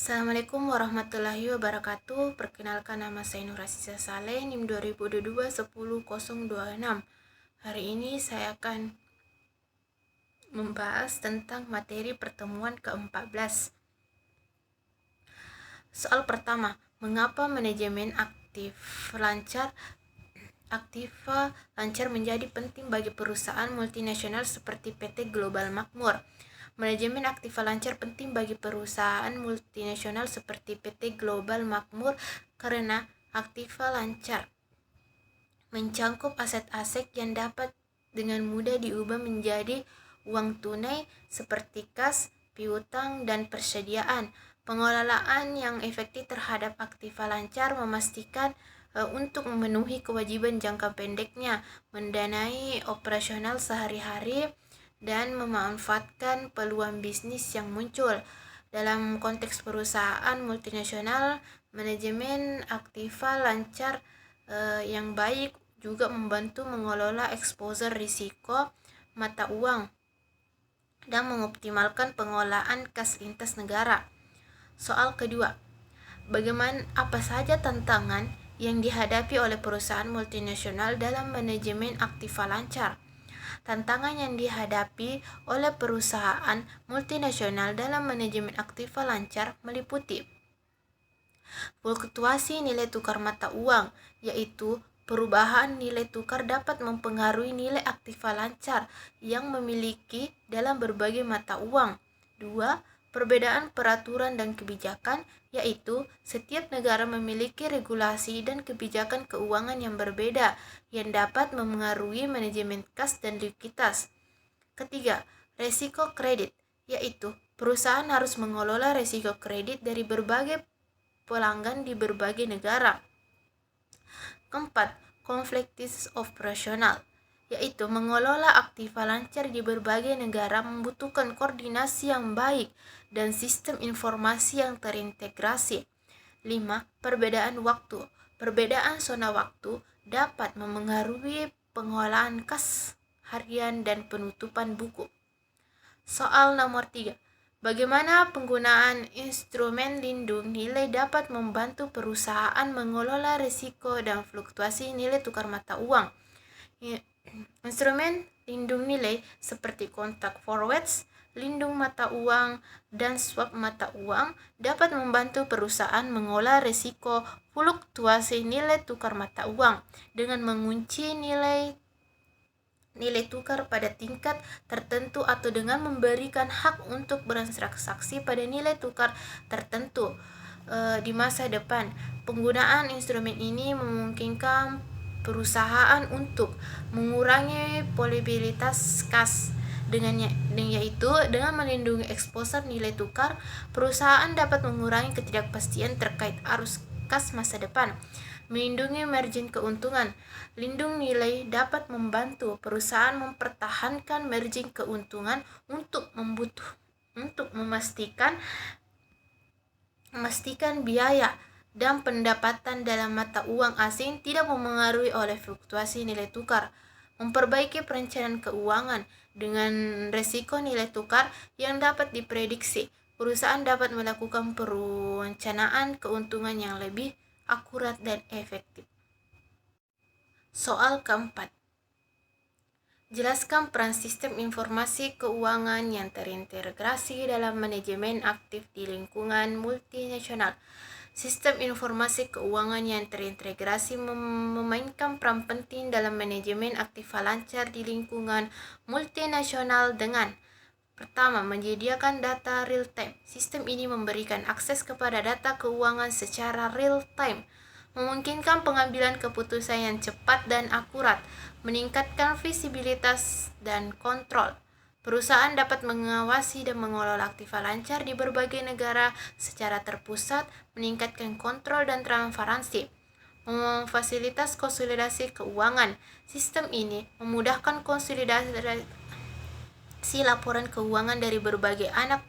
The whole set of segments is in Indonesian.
Assalamualaikum warahmatullahi wabarakatuh. Perkenalkan, nama saya Nur Asisa Saleh, NIM 2022 10026. Hari ini saya akan membahas tentang materi pertemuan ke-14. Soal pertama, mengapa manajemen aktiva lancar menjadi penting bagi perusahaan multinasional seperti PT Global Makmur? Manajemen aktiva lancar penting bagi perusahaan multinasional seperti PT Global Makmur karena aktiva lancar mencangkup aset-aset yang dapat dengan mudah diubah menjadi uang tunai seperti kas, piutang, dan persediaan. Pengelolaan yang efektif terhadap aktiva lancar memastikan untuk memenuhi kewajiban jangka pendeknya, mendanai operasional sehari-hari, dan memanfaatkan peluang bisnis yang muncul. Dalam konteks perusahaan multinasional, manajemen aktiva lancar yang baik juga membantu mengelola exposure risiko mata uang dan mengoptimalkan pengelolaan kas lintas negara. Soal kedua, apa saja tantangan yang dihadapi oleh perusahaan multinasional dalam manajemen aktiva lancar? Tantangan yang dihadapi oleh perusahaan multinasional dalam manajemen aktiva lancar meliputi fluktuasi nilai tukar mata uang, yaitu perubahan nilai tukar dapat mempengaruhi nilai aktiva lancar yang memiliki dalam berbagai mata uang. 2. Perbedaan peraturan dan kebijakan, yaitu setiap negara memiliki regulasi dan kebijakan keuangan yang berbeda yang dapat mempengaruhi manajemen kas dan likuiditas. Ketiga, resiko kredit, yaitu perusahaan harus mengelola resiko kredit dari berbagai pelanggan di berbagai negara. Keempat, kompleksitas operasional, yaitu mengelola aktiva lancar di berbagai negara membutuhkan koordinasi yang baik dan sistem informasi yang terintegrasi. 5. Perbedaan waktu. Perbedaan zona waktu dapat memengaruhi pengolahan kas harian dan penutupan buku. Soal nomor 3. Bagaimana penggunaan instrumen lindung nilai dapat membantu perusahaan mengelola risiko dan fluktuasi nilai tukar mata uang? Instrumen lindung nilai seperti kontrak forwards, lindung mata uang, dan swap mata uang dapat membantu perusahaan mengelola risiko fluktuasi nilai tukar mata uang dengan mengunci nilai tukar pada tingkat tertentu atau dengan memberikan hak untuk bertransaksi pada nilai tukar tertentu di masa depan. Penggunaan instrumen ini memungkinkan perusahaan untuk mengurangi volatilitas kas dengan melindungi exposure nilai tukar. Perusahaan dapat mengurangi ketidakpastian terkait arus kas masa depan. Melindungi margin keuntungan. Lindung nilai dapat membantu perusahaan mempertahankan margin keuntungan untuk memastikan biaya dan pendapatan dalam mata uang asing tidak mempengaruhi oleh fluktuasi nilai tukar. Memperbaiki perencanaan keuangan dengan resiko nilai tukar yang dapat diprediksi. Perusahaan dapat melakukan perencanaan keuntungan yang lebih akurat dan efektif. Soal keempat, jelaskan peran sistem informasi keuangan yang terintegrasi dalam manajemen aktif di lingkungan multinasional. Sistem informasi keuangan yang terintegrasi memainkan peran penting dalam manajemen aktiva lancar di lingkungan multinasional dengan: pertama, menyediakan data real-time. Sistem ini memberikan akses kepada data keuangan secara real-time, memungkinkan pengambilan keputusan yang cepat dan akurat, meningkatkan visibilitas dan kontrol. Perusahaan dapat mengawasi dan mengelola aktiva lancar di berbagai negara secara terpusat, meningkatkan kontrol dan transparansi. Memfasilitasi konsolidasi keuangan. Sistem ini memudahkan konsolidasi laporan keuangan dari berbagai anak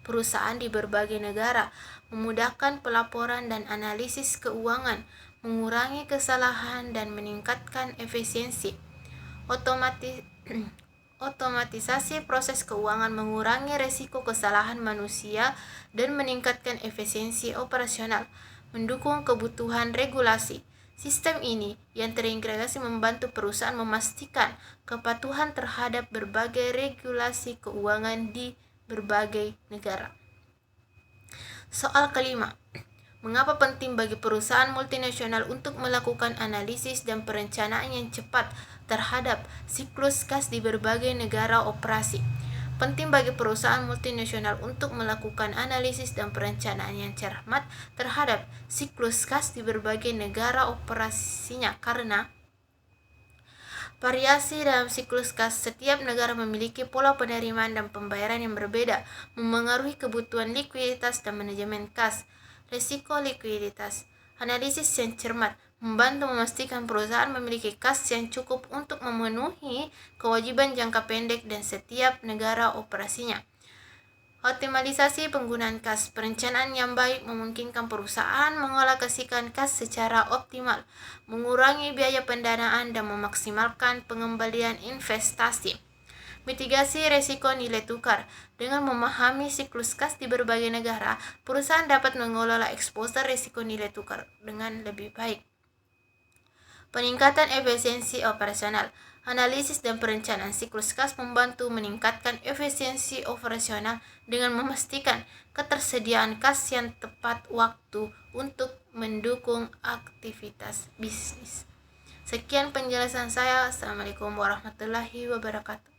perusahaan di berbagai negara, memudahkan pelaporan dan analisis keuangan, mengurangi kesalahan dan meningkatkan efisiensi. Otomatisasi proses keuangan mengurangi resiko kesalahan manusia dan meningkatkan efisiensi operasional, mendukung kebutuhan regulasi. Sistem ini yang terintegrasi membantu perusahaan memastikan kepatuhan terhadap berbagai regulasi keuangan di berbagai negara. Soal kelima, mengapa penting bagi perusahaan multinasional untuk melakukan analisis dan perencanaan yang cepat terhadap siklus kas di berbagai negara operasi? Penting bagi perusahaan multinasional untuk melakukan analisis dan perencanaan yang cermat terhadap siklus kas di berbagai negara operasinya karena variasi dalam siklus kas setiap negara memiliki pola penerimaan dan pembayaran yang berbeda, memengaruhi kebutuhan likuiditas dan manajemen kas. Risiko likuiditas. Analisis yang cermat membantu memastikan perusahaan memiliki kas yang cukup untuk memenuhi kewajiban jangka pendek dan setiap negara operasinya. Optimalisasi penggunaan kas. Perencanaan yang baik memungkinkan perusahaan mengalokasikan kas secara optimal, mengurangi biaya pendanaan dan memaksimalkan pengembalian investasi. Mitigasi risiko nilai tukar. Dengan memahami siklus kas di berbagai negara, perusahaan dapat mengelola eksposur risiko nilai tukar dengan lebih baik. Peningkatan efisiensi operasional. Analisis dan perencanaan siklus kas membantu meningkatkan efisiensi operasional dengan memastikan ketersediaan kas yang tepat waktu untuk mendukung aktivitas bisnis. Sekian penjelasan saya. Assalamualaikum warahmatullahi wabarakatuh.